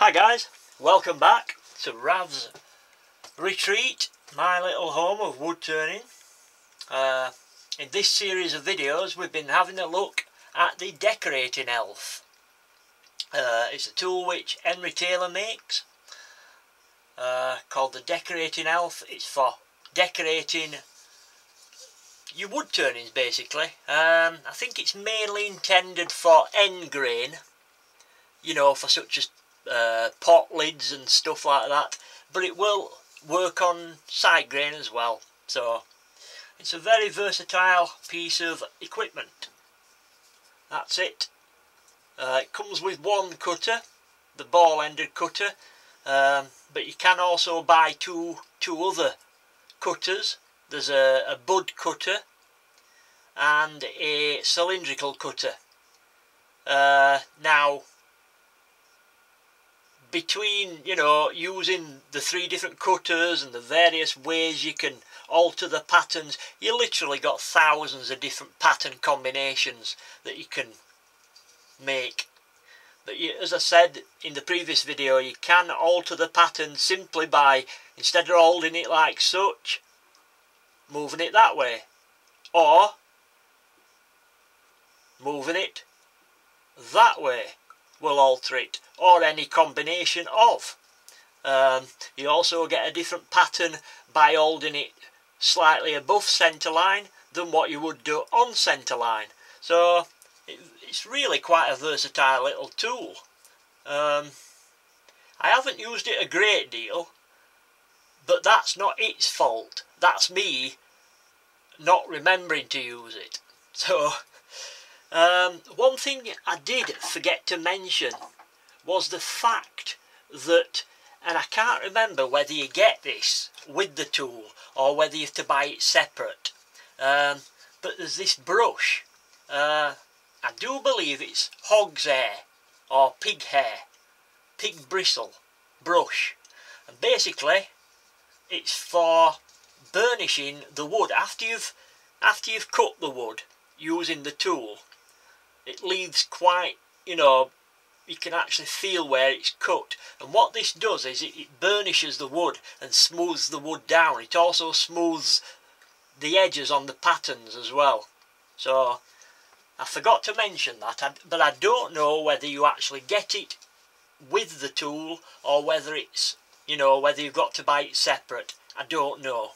Hi guys, welcome back to Rav's Retreat, my little home of wood turning. In this series of videos we've been having a look at the decorating elf. It's a tool which Henry Taylor makes, called the decorating elf. It's for decorating your wood turnings basically. I think it's mainly intended for end grain, you know, for such as pot lids and stuff like that, but it will work on side grain as well. So it's a very versatile piece of equipment. That's it. It comes with one cutter, the ball-ended cutter, but you can also buy two other cutters. There's a bud cutter and a cylindrical cutter. Now, between, you know, using the three different cutters and the various ways you can alter the patterns, you literally got thousands of different pattern combinations that you can make. But as I said in the previous video, you can alter the pattern simply by, instead of holding it like such, moving it that way, or moving it that way will alter it, or any combination of. You also get a different pattern by holding it slightly above centre line than what you would do on centre line. So it's really quite a versatile little tool. I haven't used it a great deal, but that's not its fault. That's me not remembering to use it. So one thing I did forget to mention was the fact that, and I can't remember whether you get this with the tool or whether you have to buy it separate, but there's this brush. I do believe it's hog's hair or pig hair, pig bristle brush, and basically it's for burnishing the wood after you've cut the wood using the tool. It leaves quite, you know, you can actually feel where it's cut, and what this does is it burnishes the wood and smooths the wood down. It also smooths the edges on the patterns as well. So I forgot to mention that, but I don't know whether you actually get it with the tool or whether it's, you know, whether you've got to buy it separate. I don't know.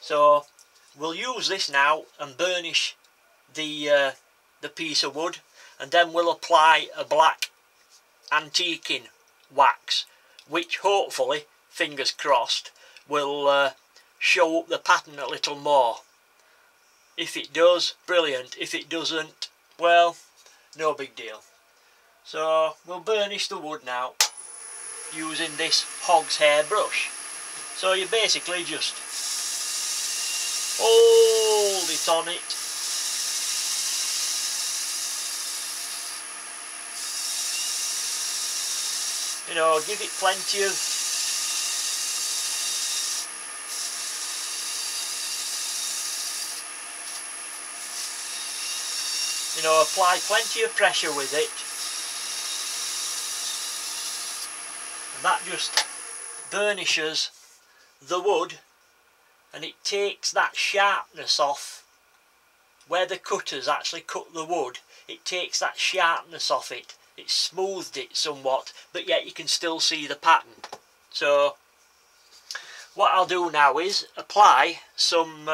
So we'll use this now and burnish the piece of wood, and then we'll apply a black antiquing wax, which hopefully, fingers crossed, will show up the pattern a little more. If it does, brilliant. If it doesn't, well, no big deal. So we'll burnish the wood now using this hog's hair brush. So you basically just hold it on it, you know, give it plenty of apply plenty of pressure with it, and that just burnishes the wood, and it takes that sharpness off where the cutters actually cut the wood. It takes that sharpness off it. It smoothed it somewhat, but yet you can still see the pattern. So what I'll do now is apply some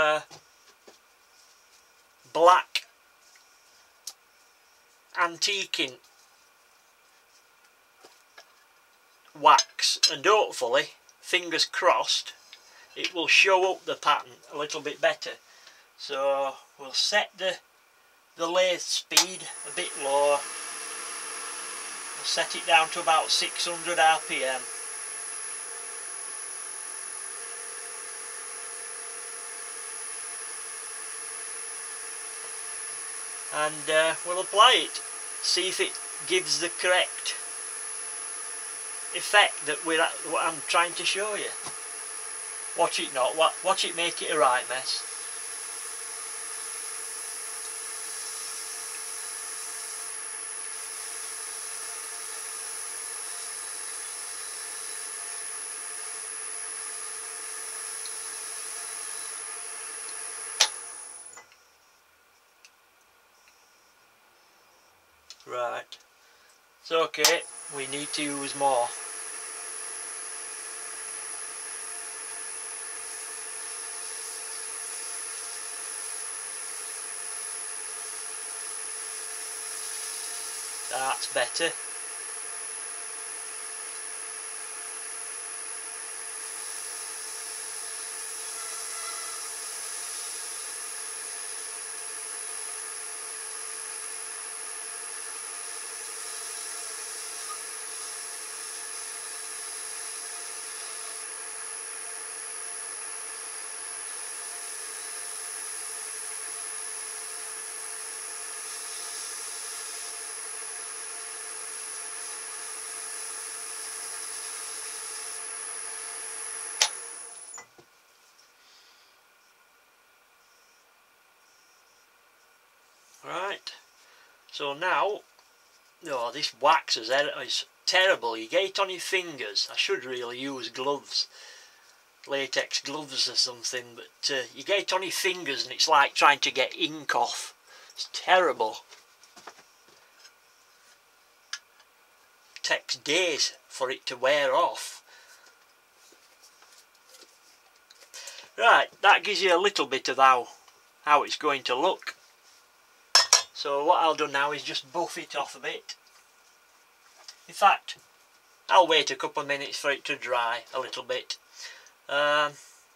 black antiquing wax, and hopefully, fingers crossed, it will show up the pattern a little bit better. So we'll set the lathe speed a bit lower. We'll set it down to about 600 RPM. And we'll apply it, see if it gives the correct effect that what I'm trying to show you. Watch it not, watch it make it a right mess. It's okay, we need to use more. That's better. Right, so now, oh, this wax is terrible. You get it on your fingers. I should really use gloves, latex gloves or something, but you get it on your fingers and it's like trying to get ink off. It's terrible. It takes days for it to wear off. Right, that gives you a little bit of how it's going to look. So what I'll do now is just buff it off a bit. In fact, I'll wait a couple of minutes for it to dry a little bit. I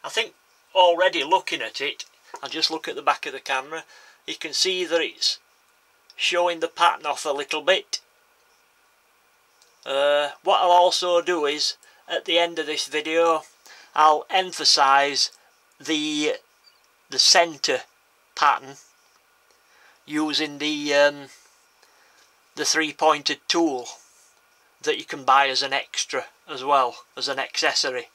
think already looking at it, I'll just look at the back of the camera, you can see that it's showing the pattern off a little bit. What I'll also do is, at the end of this video, I'll emphasise the centre pattern using the three-pointed tool that you can buy as an extra as well, as an accessory.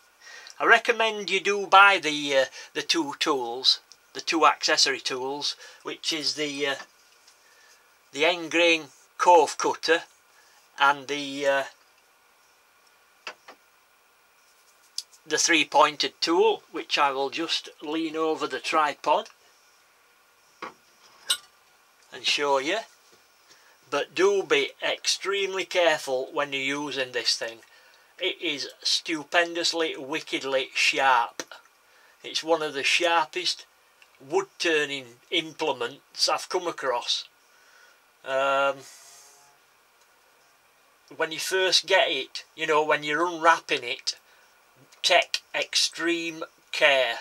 I recommend you do buy the two tools, the two accessory tools, which is the end grain cove cutter and the three-pointed tool, which I will just lean over the tripod and show you. But do be extremely careful when you're using this thing. It is stupendously, wickedly sharp. It's one of the sharpest wood turning implements I've come across. When you first get it, you know, when you're unwrapping it, take extreme care,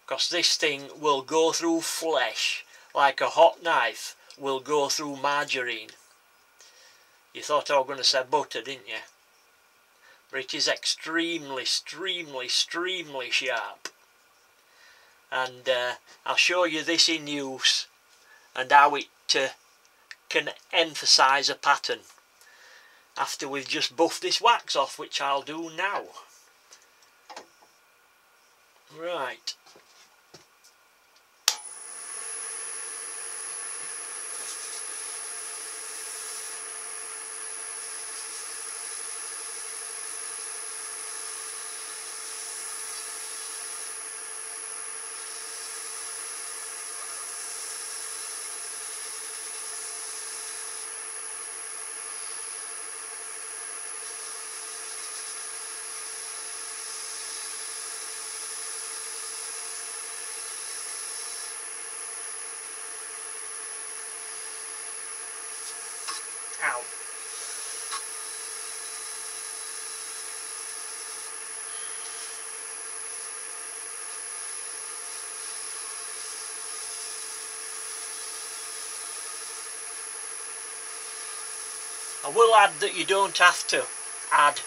because this thing will go through flesh like a hot knife will go through margarine. You thought I was going to say butter, didn't you? But it is extremely, extremely, extremely sharp. And I'll show you this in use and how it can emphasise a pattern after we've just buffed this wax off, which I'll do now. Right. Ow. I will add that you don't have to add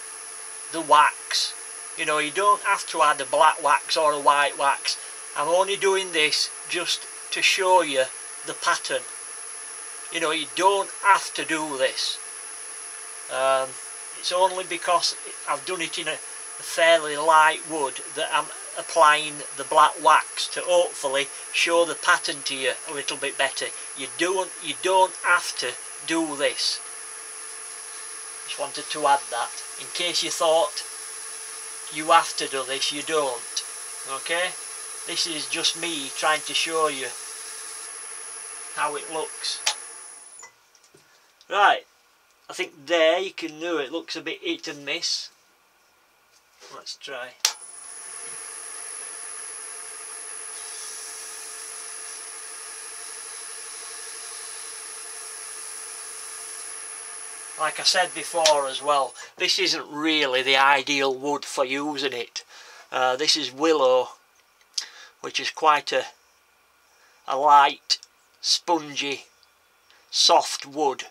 the wax. You know, you don't have to add a black wax or a white wax. I'm only doing this just to show you the pattern. You know, you don't have to do this. It's only because I've done it in a fairly light wood that I'm applying the black wax to hopefully show the pattern to you a little bit better. You don't have to do this. Just wanted to add that in case you thought you have to do this. You don't. Okay? This is just me trying to show you how it looks. Right, I think there you can know it looks a bit hit and miss. Let's try. Like I said before as well, this isn't really the ideal wood for using it. This is willow, which is quite a light, spongy, soft wood.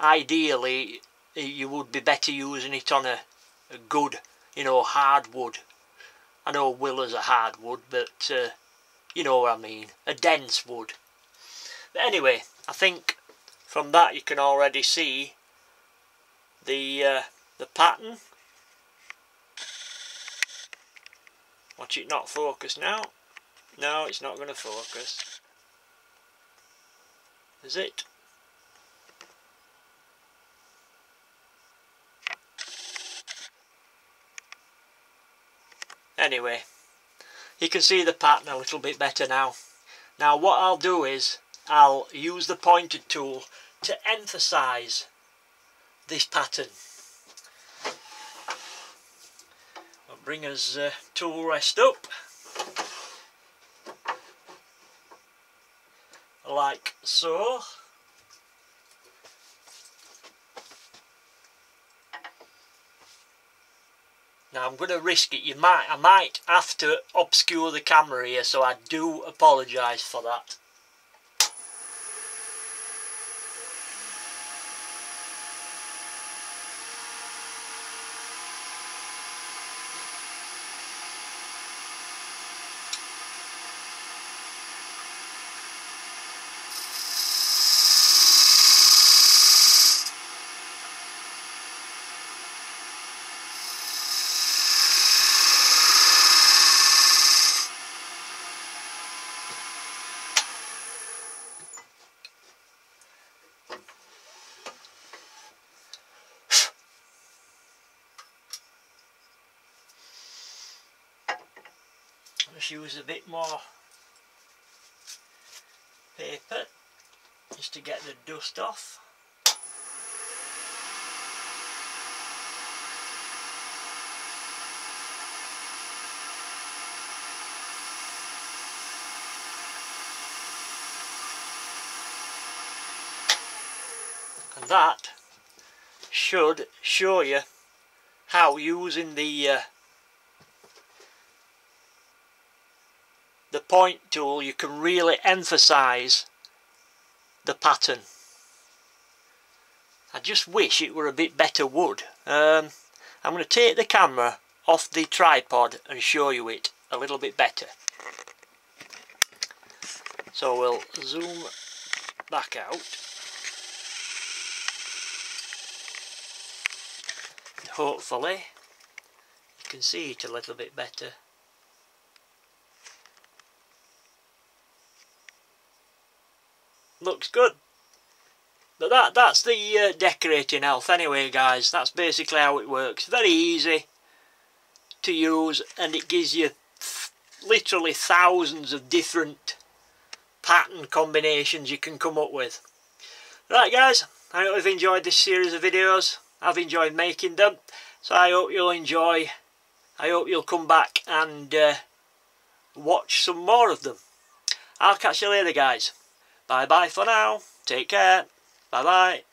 Ideally, you would be better using it on a good, you know, hardwood. I know willow's a hardwood, but you know what I mean, a dense wood. But anyway, I think from that you can already see the pattern. Watch it not focus now. No, it's not going to focus. Is it? Anyway, you can see the pattern a little bit better now. Now what I'll do is I'll use the pointed tool to emphasize this pattern. I'll bring his tool rest up like so. Now I'm going to risk it. I might have to obscure the camera here, so I do apologise for that. Just use a bit more paper just to get the dust off. And that should show you how using the point tool you can really emphasize the pattern. I just wish it were a bit better wood. I'm going to take the camera off the tripod and show you it a little bit better. So we'll zoom back out. Hopefully you can see it a little bit better. Looks good. But that's the decorating elf anyway, guys. That's basically how it works. Very easy to use, and it gives you literally thousands of different pattern combinations you can come up with. Right guys, I hope you've enjoyed this series of videos. I've enjoyed making them, so I hope you'll enjoy. I hope you'll come back and watch some more of them. I'll catch you later guys. Bye bye for now. Take care. Bye bye.